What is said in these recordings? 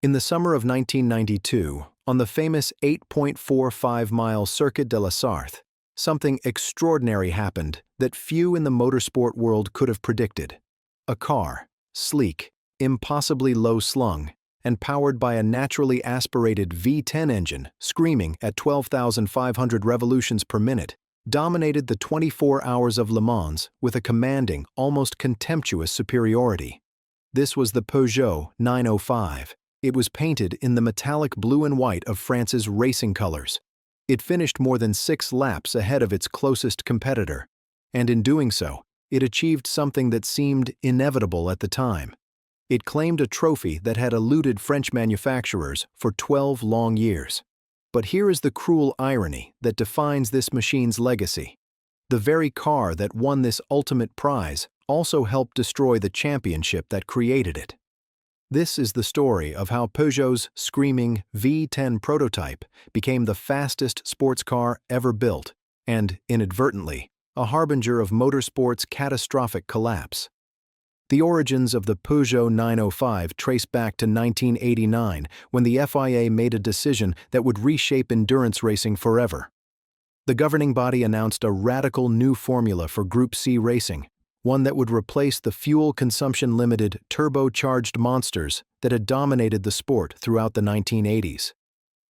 In the summer of 1992, on the famous 8.45-mile Circuit de la Sarthe, something extraordinary happened that few in the motorsport world could have predicted. A car, sleek, impossibly low-slung, and powered by a naturally aspirated V10 engine screaming at 12,500 revolutions per minute, dominated the 24 hours of Le Mans with a commanding, almost contemptuous superiority. This was the Peugeot 905. It was painted in the metallic blue and white of France's racing colors. It finished more than 6 laps ahead of its closest competitor, and in doing so, it achieved something that seemed inevitable at the time. It claimed a trophy that had eluded French manufacturers for 12 long years. But here is the cruel irony that defines this machine's legacy. The very car that won this ultimate prize also helped destroy the championship that created it. This is the story of how Peugeot's screaming V10 prototype became the fastest sports car ever built and, inadvertently, a harbinger of motorsport's catastrophic collapse. The origins of the Peugeot 905 trace back to 1989, when the FIA made a decision that would reshape endurance racing forever. The governing body announced a radical new formula for Group C racing, one that would replace the fuel consumption-limited turbocharged monsters that had dominated the sport throughout the 1980s.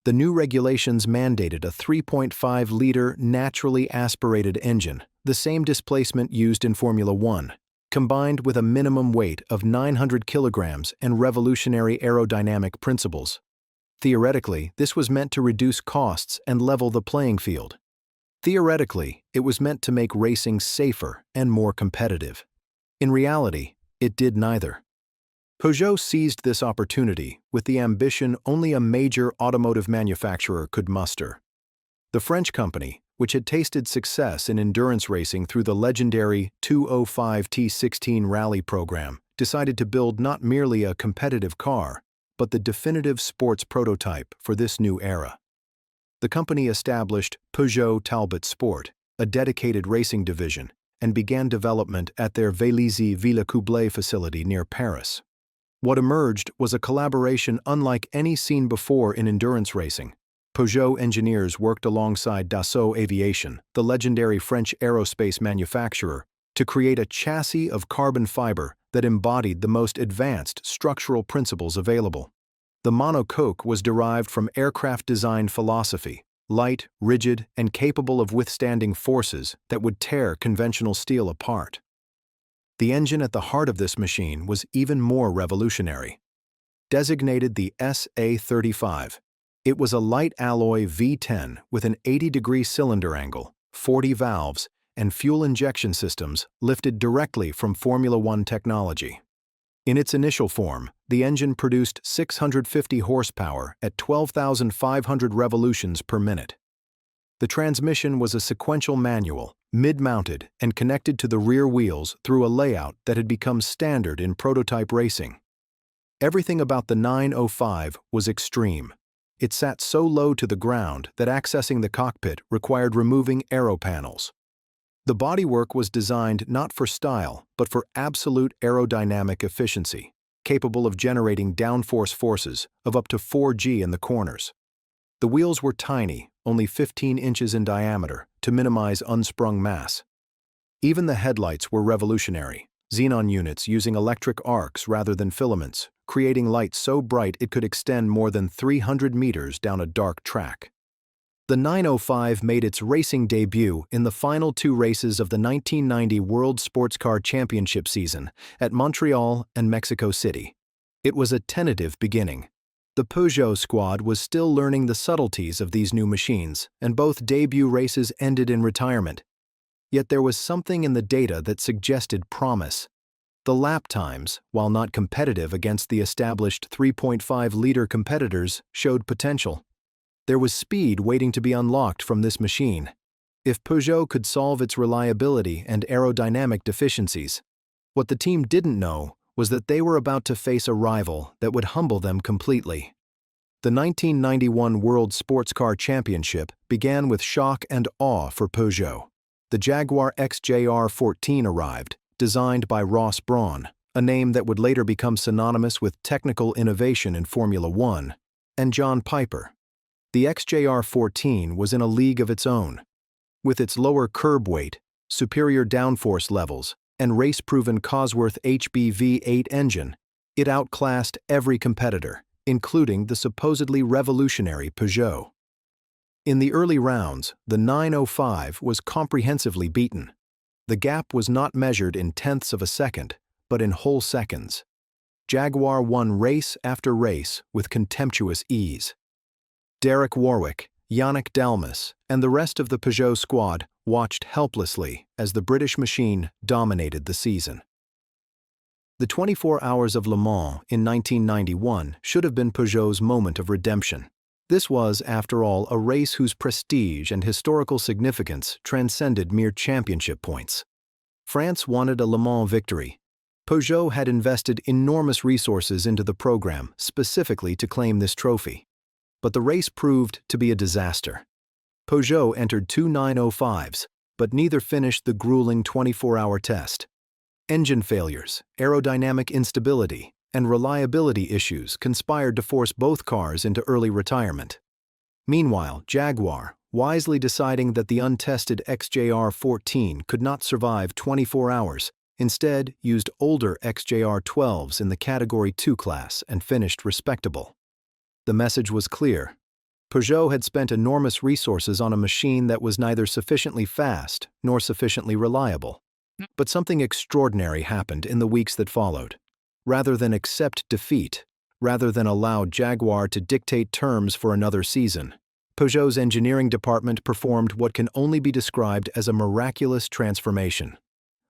The new regulations mandated a 3.5-liter naturally aspirated engine, the same displacement used in Formula One, combined with a minimum weight of 900 kilograms and revolutionary aerodynamic principles. Theoretically, this was meant to reduce costs and level the playing field. Theoretically, it was meant to make racing safer and more competitive. In reality, it did neither. Peugeot seized this opportunity with the ambition only a major automotive manufacturer could muster. The French company, which had tasted success in endurance racing through the legendary 205 T16 rally program, decided to build not merely a competitive car, but the definitive sports prototype for this new era. The company established Peugeot Talbot Sport, a dedicated racing division, and began development at their Vélizy-Villacoublay facility near Paris. What emerged was a collaboration unlike any seen before in endurance racing. Peugeot engineers worked alongside Dassault Aviation, the legendary French aerospace manufacturer, to create a chassis of carbon fiber that embodied the most advanced structural principles available. The monocoque was derived from aircraft design philosophy, light, rigid, and capable of withstanding forces that would tear conventional steel apart. The engine at the heart of this machine was even more revolutionary. Designated the SA35, it was a light alloy V10 with an 80-degree cylinder angle, 40 valves, and fuel injection systems lifted directly from Formula One technology. In its initial form, the engine produced 650 horsepower at 12,500 revolutions per minute. The transmission was a sequential manual, mid-mounted, and connected to the rear wheels through a layout that had become standard in prototype racing. Everything about the 905 was extreme. It sat so low to the ground that accessing the cockpit required removing aero panels. The bodywork was designed not for style, but for absolute aerodynamic efficiency, capable of generating downforce forces of up to 4G in the corners. The wheels were tiny, only 15 inches in diameter, to minimize unsprung mass. Even the headlights were revolutionary, xenon units using electric arcs rather than filaments, creating light so bright it could extend more than 300 meters down a dark track. The 905 made its racing debut in the final 2 races of the 1990 World Sportscar Championship season at Montreal and Mexico City. It was a tentative beginning. The Peugeot squad was still learning the subtleties of these new machines, and both debut races ended in retirement. Yet there was something in the data that suggested promise. The lap times, while not competitive against the established 3.5-liter competitors, showed potential. There was speed waiting to be unlocked from this machine. If Peugeot could solve its reliability and aerodynamic deficiencies, what the team didn't know was that they were about to face a rival that would humble them completely. The 1991 World Sportscar Championship began with shock and awe for Peugeot. The Jaguar XJR 14 arrived, designed by Ross Brawn, a name that would later become synonymous with technical innovation in Formula One, and John Piper. The XJR-14 was in a league of its own. With its lower curb weight, superior downforce levels, and race-proven Cosworth HB V8 engine, it outclassed every competitor, including the supposedly revolutionary Peugeot. In the early rounds, the 905 was comprehensively beaten. The gap was not measured in tenths of a second, but in whole seconds. Jaguar won race after race with contemptuous ease. Derek Warwick, Yannick Dalmas, and the rest of the Peugeot squad watched helplessly as the British machine dominated the season. The 24 Hours of Le Mans in 1991 should have been Peugeot's moment of redemption. This was, after all, a race whose prestige and historical significance transcended mere championship points. France wanted a Le Mans victory. Peugeot had invested enormous resources into the program specifically to claim this trophy. But the race proved to be a disaster. Peugeot entered two 905s, but neither finished the grueling 24-hour test. Engine failures, aerodynamic instability, and reliability issues conspired to force both cars into early retirement. Meanwhile, Jaguar, wisely deciding that the untested XJR-14 could not survive 24 hours, instead used older XJR-12s in the Category 2 class and finished respectable. The message was clear. Peugeot had spent enormous resources on a machine that was neither sufficiently fast nor sufficiently reliable. But something extraordinary happened in the weeks that followed. Rather than accept defeat, rather than allow Jaguar to dictate terms for another season, Peugeot's engineering department performed what can only be described as a miraculous transformation.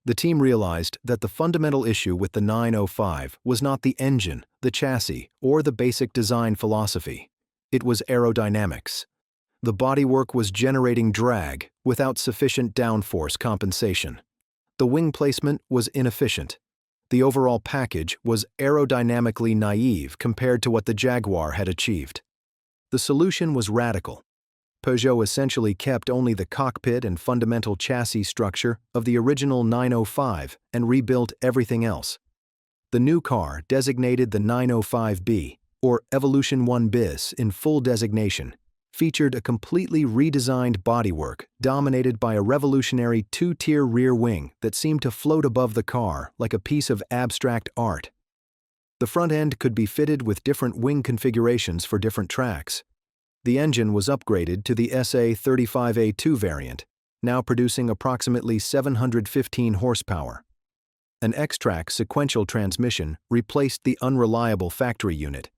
The team realized that the fundamental issue with the 905 was not the engine, the chassis, or the basic design philosophy. It was aerodynamics. The bodywork was generating drag without sufficient downforce compensation. The wing placement was inefficient. The overall package was aerodynamically naive compared to what the Jaguar had achieved. The solution was radical. Peugeot essentially kept only the cockpit and fundamental chassis structure of the original 905 and rebuilt everything else. The new car, designated the 905B, or Evolution 1 Bis in full designation, featured a completely redesigned bodywork dominated by a revolutionary two-tier rear wing that seemed to float above the car like a piece of abstract art. The front end could be fitted with different wing configurations for different tracks. The engine was upgraded to the SA35A2 variant, now producing approximately 715 horsepower. An X-Track sequential transmission replaced the unreliable factory unit.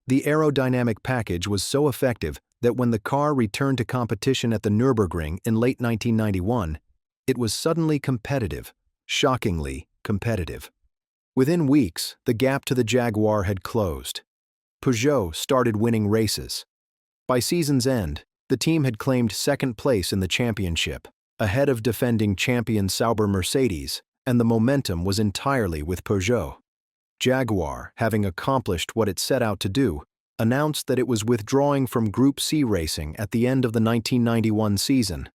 The aerodynamic package was so effective that when the car returned to competition at the Nürburgring in late 1991, it was suddenly competitive, shockingly competitive. Within weeks, the gap to the Jaguar had closed. Peugeot started winning races. By season's end, the team had claimed second place in the championship, ahead of defending champion Sauber Mercedes, and the momentum was entirely with Peugeot. Jaguar, having accomplished what it set out to do, announced that it was withdrawing from Group C racing at the end of the 1991 season.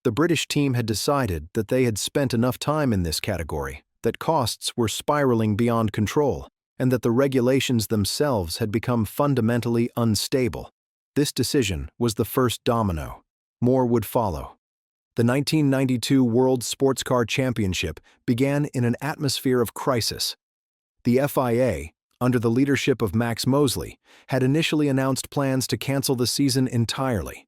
The British team had decided that they had spent enough time in this category, that costs were spiraling beyond control, and that the regulations themselves had become fundamentally unstable. This decision was the first domino. More would follow. The 1992 World Sportscar Championship began in an atmosphere of crisis. The FIA, under the leadership of Max Mosley, had initially announced plans to cancel the season entirely.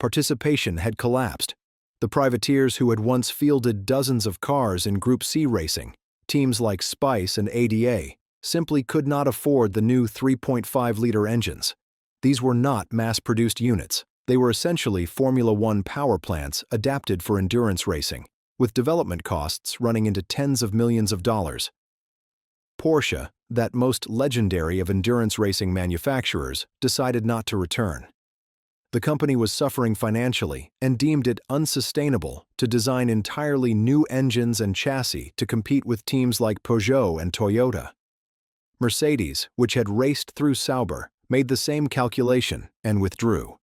Participation had collapsed. The privateers who had once fielded dozens of cars in Group C racing, teams like Spice and ADA, simply could not afford the new 3.5-liter engines. These were not mass-produced units. They were essentially Formula One power plants adapted for endurance racing, with development costs running into tens of millions of dollars. Porsche, that most legendary of endurance racing manufacturers, decided not to return. The company was suffering financially and deemed it unsustainable to design entirely new engines and chassis to compete with teams like Peugeot and Toyota. Mercedes, which had raced through Sauber, made the same calculation and withdrew.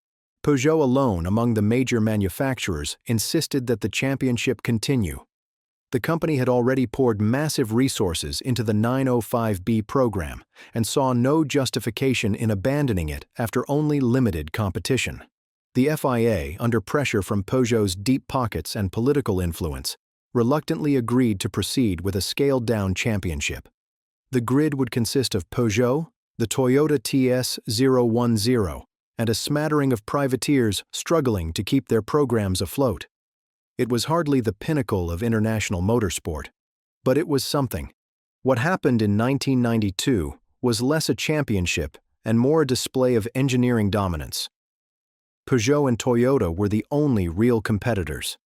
Peugeot alone among the major manufacturers insisted that the championship continue. The company had already poured massive resources into the 905B program and saw no justification in abandoning it after only limited competition. The FIA, under pressure from Peugeot's deep pockets and political influence, reluctantly agreed to proceed with a scaled-down championship. The grid would consist of Peugeot, the Toyota TS010, and a smattering of privateers struggling to keep their programs afloat. It was hardly the pinnacle of international motorsport, but it was something. What happened in 1992 was less a championship and more a display of engineering dominance. Peugeot and Toyota were the only real competitors.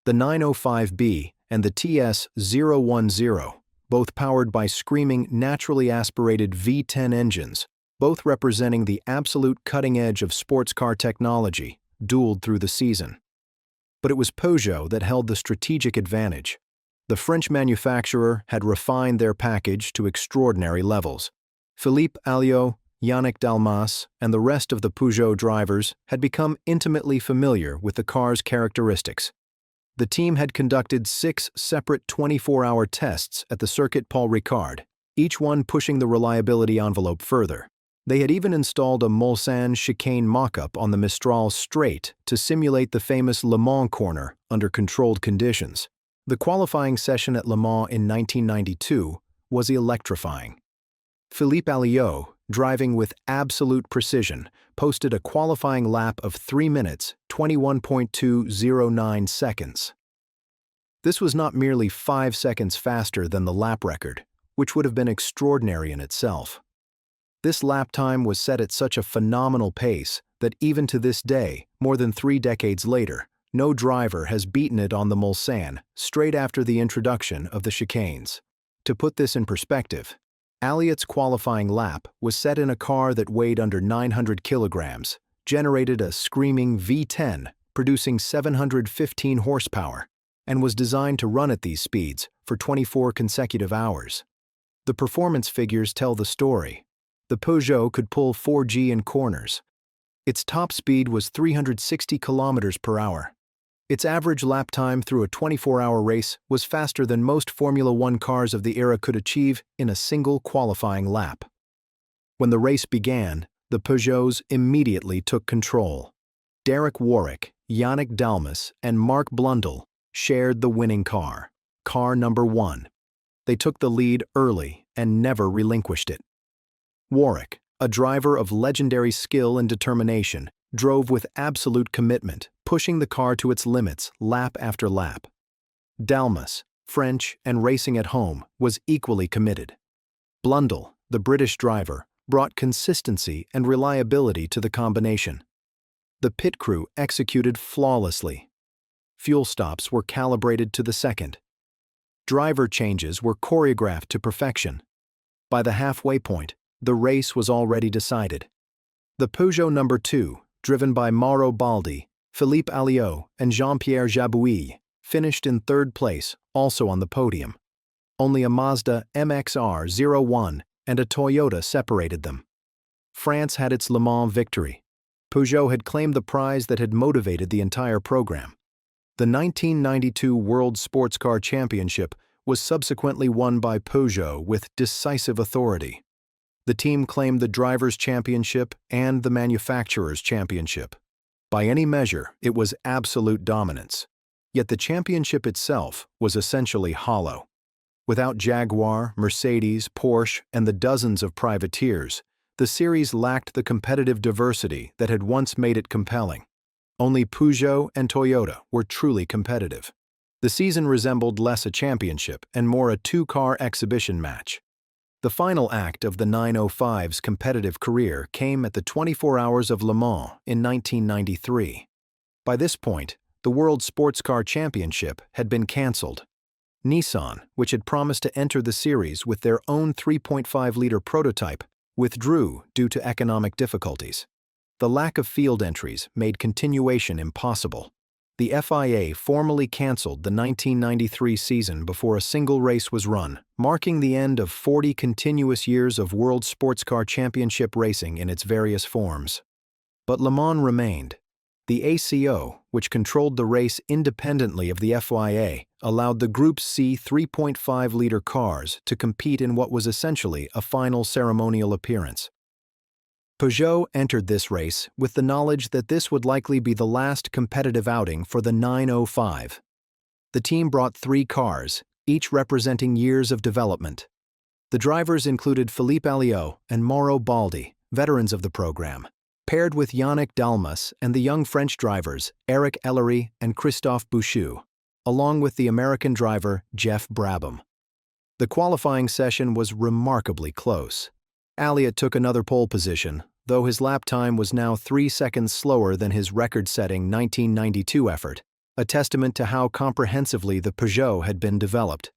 The 905B and the TS010, both powered by screaming naturally aspirated V10 engines, both representing the absolute cutting edge of sports car technology, dueled through the season. But it was Peugeot that held the strategic advantage. The French manufacturer had refined their package to extraordinary levels. Philippe Alliot, Yannick Dalmas, and the rest of the Peugeot drivers had become intimately familiar with the car's characteristics. The team had conducted 6 separate 24-hour tests at the Circuit Paul Ricard, each one pushing the reliability envelope further. They had even installed a Mulsanne chicane mock-up on the Mistral straight to simulate the famous Le Mans corner under controlled conditions. The qualifying session at Le Mans in 1992 was electrifying. Philippe Alliot, driving with absolute precision, posted a qualifying lap of 3 minutes, 21.209 seconds. This was not merely 5 seconds faster than the lap record, which would have been extraordinary in itself. This lap time was set at such a phenomenal pace that even to this day, more than 3 decades later, no driver has beaten it on the Mulsanne straight after the introduction of the chicanes. To put this in perspective, Alliot's qualifying lap was set in a car that weighed under 900 kilograms, generated a screaming V10, producing 715 horsepower, and was designed to run at these speeds for 24 consecutive hours. The performance figures tell the story. The Peugeot could pull 4G in corners. Its top speed was 360 kilometers per hour. Its average lap time through a 24-hour race was faster than most Formula One cars of the era could achieve in a single qualifying lap. When the race began, the Peugeots immediately took control. Derek Warwick, Yannick Dalmas, and Mark Blundell shared the winning car number 1. They took the lead early and never relinquished it. Warwick, a driver of legendary skill and determination, drove with absolute commitment, pushing the car to its limits lap after lap. Dalmas, French and racing at home, was equally committed. Blundell, the British driver, brought consistency and reliability to the combination. The pit crew executed flawlessly. Fuel stops were calibrated to the second. Driver changes were choreographed to perfection. By the halfway point, the race was already decided. The Peugeot number 2, driven by Mauro Baldi, Philippe Alliot, and Jean-Pierre Jabouille, finished in 3rd place, also on the podium. Only a Mazda MX-R01 and a Toyota separated them. France had its Le Mans victory. Peugeot had claimed the prize that had motivated the entire program. The 1992 World Sportscar Championship was subsequently won by Peugeot with decisive authority. The team claimed the Drivers' Championship and the Manufacturers' Championship. By any measure, it was absolute dominance. Yet the championship itself was essentially hollow. Without Jaguar, Mercedes, Porsche, and the dozens of privateers, the series lacked the competitive diversity that had once made it compelling. Only Peugeot and Toyota were truly competitive. The season resembled less a championship and more a 2-car exhibition match. The final act of the 905's competitive career came at the 24 Hours of Le Mans in 1993. By this point, the World Sportscar Championship had been cancelled. Nissan, which had promised to enter the series with their own 3.5-liter prototype, withdrew due to economic difficulties. The lack of field entries made continuation impossible. The FIA formally cancelled the 1993 season before a single race was run, marking the end of 40 continuous years of World Sportscar Championship racing in its various forms. But Le Mans remained. The ACO, which controlled the race independently of the FIA, allowed the Group C 3.5-liter cars to compete in what was essentially a final ceremonial appearance. Peugeot entered this race with the knowledge that this would likely be the last competitive outing for the 905. The team brought 3 cars, each representing years of development. The drivers included Philippe Alliot and Mauro Baldi, veterans of the program, paired with Yannick Dalmas and the young French drivers Eric Ellery and Christophe Bouchou, along with the American driver Jeff Brabham. The qualifying session was remarkably close. Alliot took another pole position, though his lap time was now 3 seconds slower than his record-setting 1992 effort, a testament to how comprehensively the Peugeot had been developed.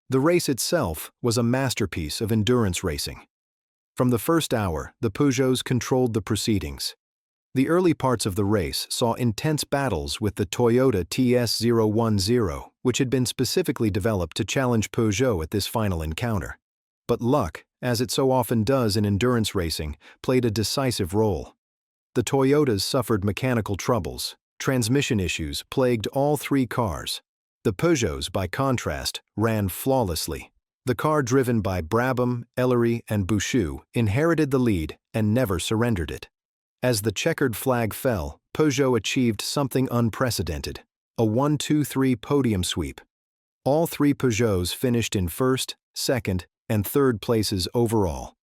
The race itself was a masterpiece of endurance racing. From the first hour, the Peugeots controlled the proceedings. The early parts of the race saw intense battles with the Toyota TS010, which had been specifically developed to challenge Peugeot at this final encounter. But luck, as it so often does in endurance racing, played a decisive role. The Toyotas suffered mechanical troubles. Transmission issues plagued all 3 cars. The Peugeots, by contrast, ran flawlessly. The car driven by Brabham, Ellery, and Bouchou inherited the lead and never surrendered it. As the checkered flag fell, Peugeot achieved something unprecedented, a 1-2-3 podium sweep. All 3 Peugeots finished in first, second, and third places overall.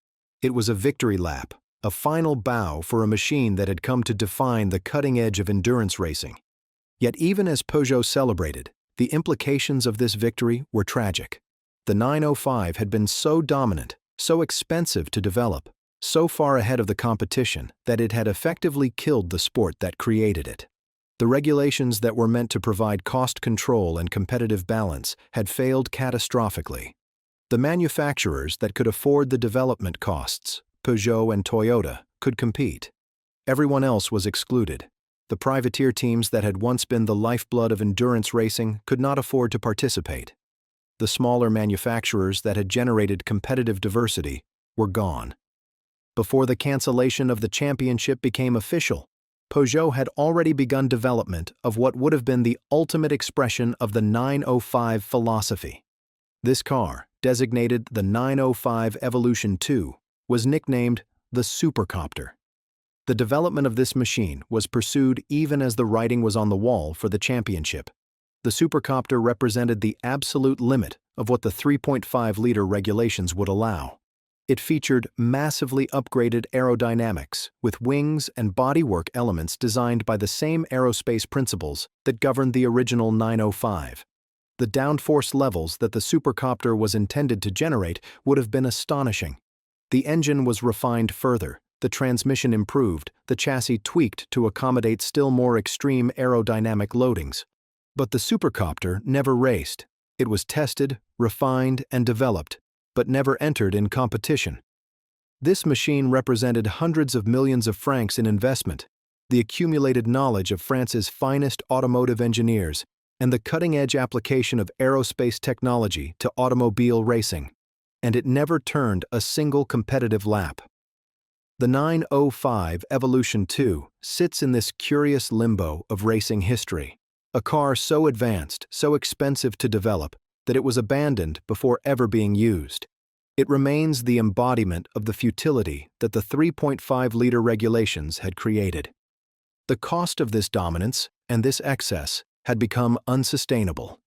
It was a victory lap, a final bow for a machine that had come to define the cutting edge of endurance racing. Yet even as Peugeot celebrated, the implications of this victory were tragic. The 905 had been so dominant, so expensive to develop, so far ahead of the competition that it had effectively killed the sport that created it. The regulations that were meant to provide cost control and competitive balance had failed catastrophically. The manufacturers that could afford the development costs, Peugeot and Toyota, could compete. Everyone else was excluded. The privateer teams that had once been the lifeblood of endurance racing could not afford to participate. The smaller manufacturers that had generated competitive diversity were gone. Before the cancellation of the championship became official, Peugeot had already begun development of what would have been the ultimate expression of the 905 philosophy. This car, designated the 905 Evolution 2, was nicknamed the Supercopter. The development of this machine was pursued even as the writing was on the wall for the championship. The Supercopter represented the absolute limit of what the 3.5-liter regulations would allow. It featured massively upgraded aerodynamics with wings and bodywork elements designed by the same aerospace principles that governed the original 905. The downforce levels that the Supercopter was intended to generate would have been astonishing. The engine was refined further, the transmission improved, the chassis tweaked to accommodate still more extreme aerodynamic loadings. But the Supercopter never raced. It was tested, refined, and developed, but never entered in competition. This machine represented hundreds of millions of francs in investment, the accumulated knowledge of France's finest automotive engineers, and the cutting-edge application of aerospace technology to automobile racing. And it never turned a single competitive lap. The 905 Evolution 2 sits in this curious limbo of racing history. A car so advanced, so expensive to develop, that it was abandoned before ever being used. It remains the embodiment of the futility that the 3.5-liter regulations had created. The cost of this dominance and this excess had become unsustainable.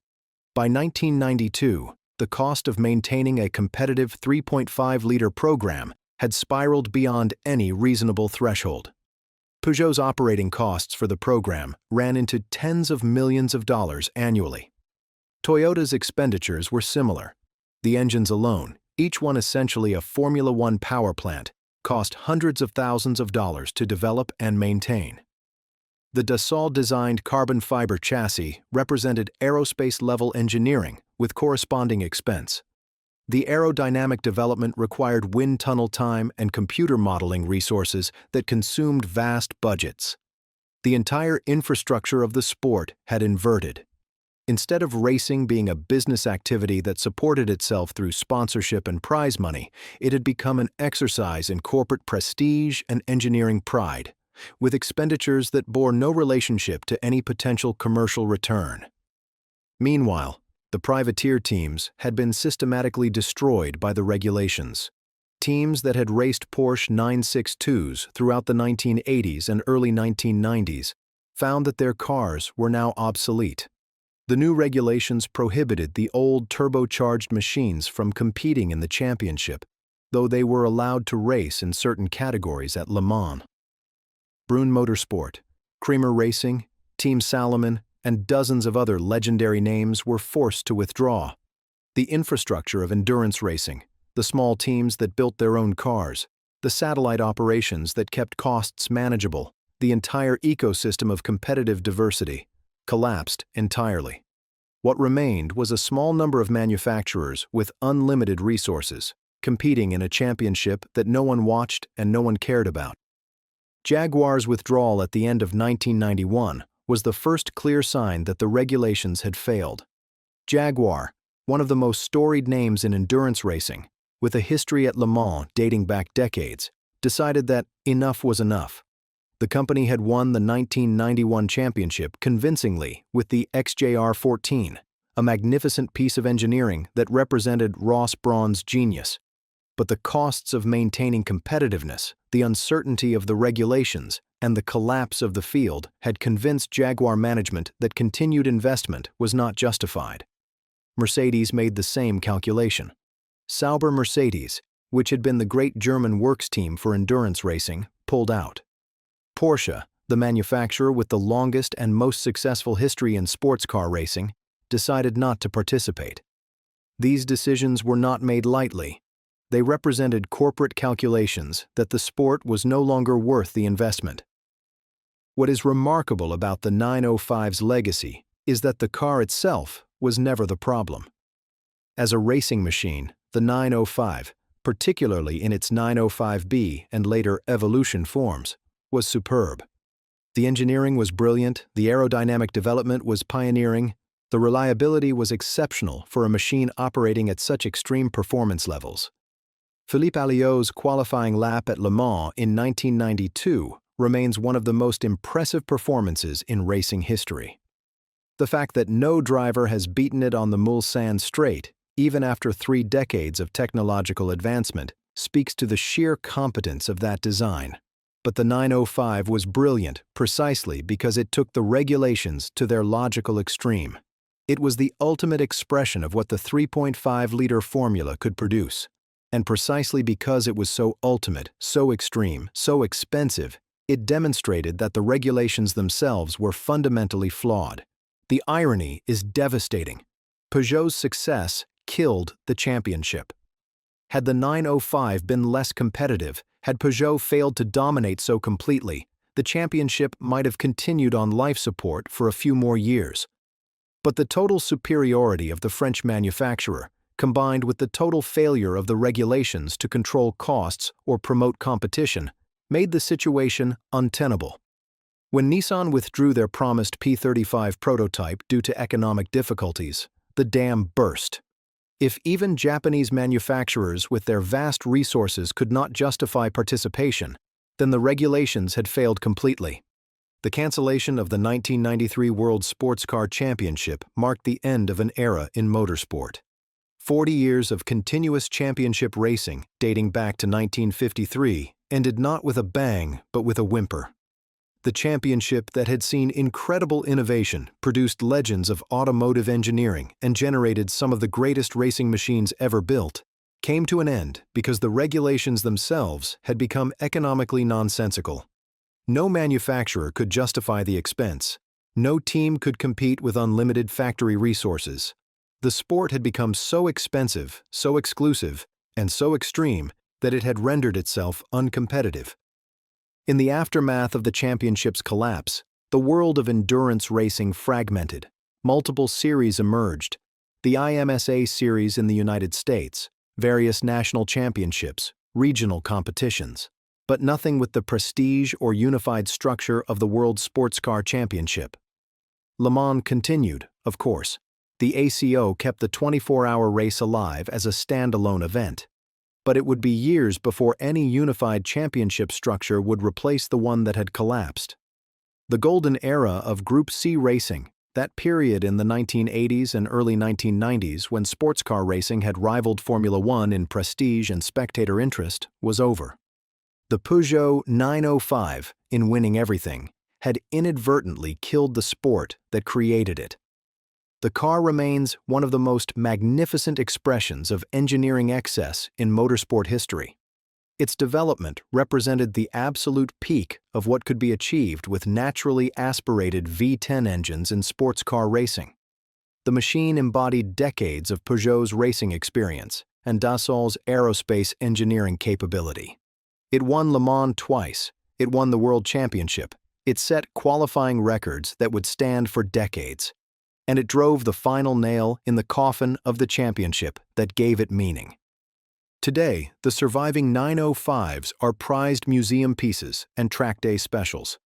By 1992, the cost of maintaining a competitive 3.5-liter program had spiraled beyond any reasonable threshold. Peugeot's operating costs for the program ran into tens of millions of dollars annually. Toyota's expenditures were similar. The engines alone, each one essentially a Formula One power plant, cost hundreds of thousands of dollars to develop and maintain. The Dassault-designed carbon fiber chassis represented aerospace-level engineering with corresponding expense. The aerodynamic development required wind tunnel time and computer modeling resources that consumed vast budgets. The entire infrastructure of the sport had inverted. Instead of racing being a business activity that supported itself through sponsorship and prize money, it had become an exercise in corporate prestige and engineering pride, with expenditures that bore no relationship to any potential commercial return. Meanwhile, the privateer teams had been systematically destroyed by the regulations. Teams that had raced Porsche 962s throughout the 1980s and early 1990s found that their cars were now obsolete. The new regulations prohibited the old turbocharged machines from competing in the championship, though they were allowed to race in certain categories at Le Mans. Brune Motorsport, Creamer Racing, Team Salomon, and dozens of other legendary names were forced to withdraw. The infrastructure of endurance racing, the small teams that built their own cars, the satellite operations that kept costs manageable, the entire ecosystem of competitive diversity, collapsed entirely. What remained was a small number of manufacturers with unlimited resources, competing in a championship that no one watched and no one cared about. Jaguar's withdrawal at the end of 1991 was the first clear sign that the regulations had failed. Jaguar, one of the most storied names in endurance racing, with a history at Le Mans dating back decades, decided that enough was enough. The company had won the 1991 championship convincingly with the XJR-14, a magnificent piece of engineering that represented Ross Brawn's genius. But the costs of maintaining competitiveness, the uncertainty of the regulations, and the collapse of the field had convinced Jaguar management that continued investment was not justified. Mercedes made the same calculation. Sauber Mercedes, which had been the great German works team for endurance racing, pulled out. Porsche, the manufacturer with the longest and most successful history in sports car racing, decided not to participate. These decisions were not made lightly. They represented corporate calculations that the sport was no longer worth the investment. What is remarkable about the 905's legacy is that the car itself was never the problem. As a racing machine, the 905, particularly in its 905B and later Evolution forms, was superb. The engineering was brilliant, the aerodynamic development was pioneering, the reliability was exceptional for a machine operating at such extreme performance levels. Philippe Alliot's qualifying lap at Le Mans in 1992 remains one of the most impressive performances in racing history. The fact that no driver has beaten it on the Mulsanne straight, even after 3 decades of technological advancement, speaks to the sheer competence of that design. But the 905 was brilliant precisely because it took the regulations to their logical extreme. It was the ultimate expression of what the 3.5-liter formula could produce. And precisely because it was so ultimate, so extreme, so expensive, it demonstrated that the regulations themselves were fundamentally flawed. The irony is devastating. Peugeot's success killed the championship. Had the 905 been less competitive, had Peugeot failed to dominate so completely, the championship might have continued on life support for a few more years. But the total superiority of the French manufacturer, combined with the total failure of the regulations to control costs or promote competition, made the situation untenable. When Nissan withdrew their promised P35 prototype due to economic difficulties, the dam burst. If even Japanese manufacturers with their vast resources could not justify participation, then the regulations had failed completely. The cancellation of the 1993 World Sportscar Championship marked the end of an era in motorsport. 40 years of continuous championship racing, dating back to 1953, ended not with a bang, but with a whimper. The championship that had seen incredible innovation, produced legends of automotive engineering, and generated some of the greatest racing machines ever built, came to an end because the regulations themselves had become economically nonsensical. No manufacturer could justify the expense. No team could compete with unlimited factory resources. The sport had become so expensive, so exclusive, and so extreme that it had rendered itself uncompetitive. In the aftermath of the championship's collapse, the world of endurance racing fragmented. Multiple series emerged: the IMSA series in the United States, various national championships, regional competitions, but nothing with the prestige or unified structure of the World Sportscar Championship. Le Mans continued, of course. The ACO kept the 24-hour race alive as a standalone event. but it would be years before any unified championship structure would replace the one that had collapsed. The golden era of Group C racing, that period in the 1980s and early 1990s when sports car racing had rivaled Formula One in prestige and spectator interest, was over. The Peugeot 905, in winning everything, had inadvertently killed the sport that created it. The car remains one of the most magnificent expressions of engineering excess in motorsport history. Its development represented the absolute peak of what could be achieved with naturally aspirated V10 engines in sports car racing. The machine embodied decades of Peugeot's racing experience and Dassault's aerospace engineering capability. It won Le Mans twice, it won the World Championship, it set qualifying records that would stand for decades, and it drove the final nail in the coffin of the championship that gave it meaning. Today, the surviving 905s are prized museum pieces and track day specials.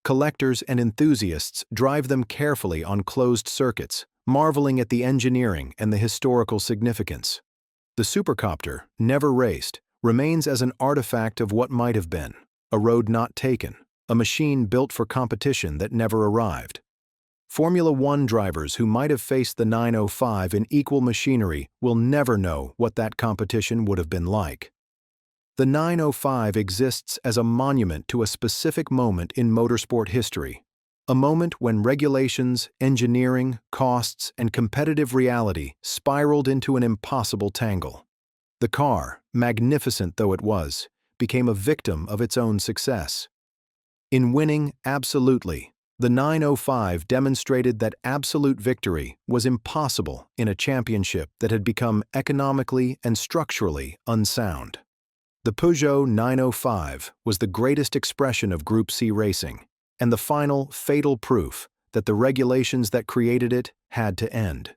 Collectors and enthusiasts drive them carefully on closed circuits, marveling at the engineering and the historical significance. The supercopter, never raced, remains as an artifact of what might have been, a road not taken, a machine built for competition that never arrived. Formula One drivers who might have faced the 905 in equal machinery will never know what that competition would have been like. The 905 exists as a monument to a specific moment in motorsport history, a moment when regulations, engineering, costs, and competitive reality spiraled into an impossible tangle. The car, magnificent though it was, became a victim of its own success. In winning absolutely, the 905 demonstrated that absolute victory was impossible in a championship that had become economically and structurally unsound. The Peugeot 905 was the greatest expression of Group C racing, and the final, fatal proof that the regulations that created it had to end.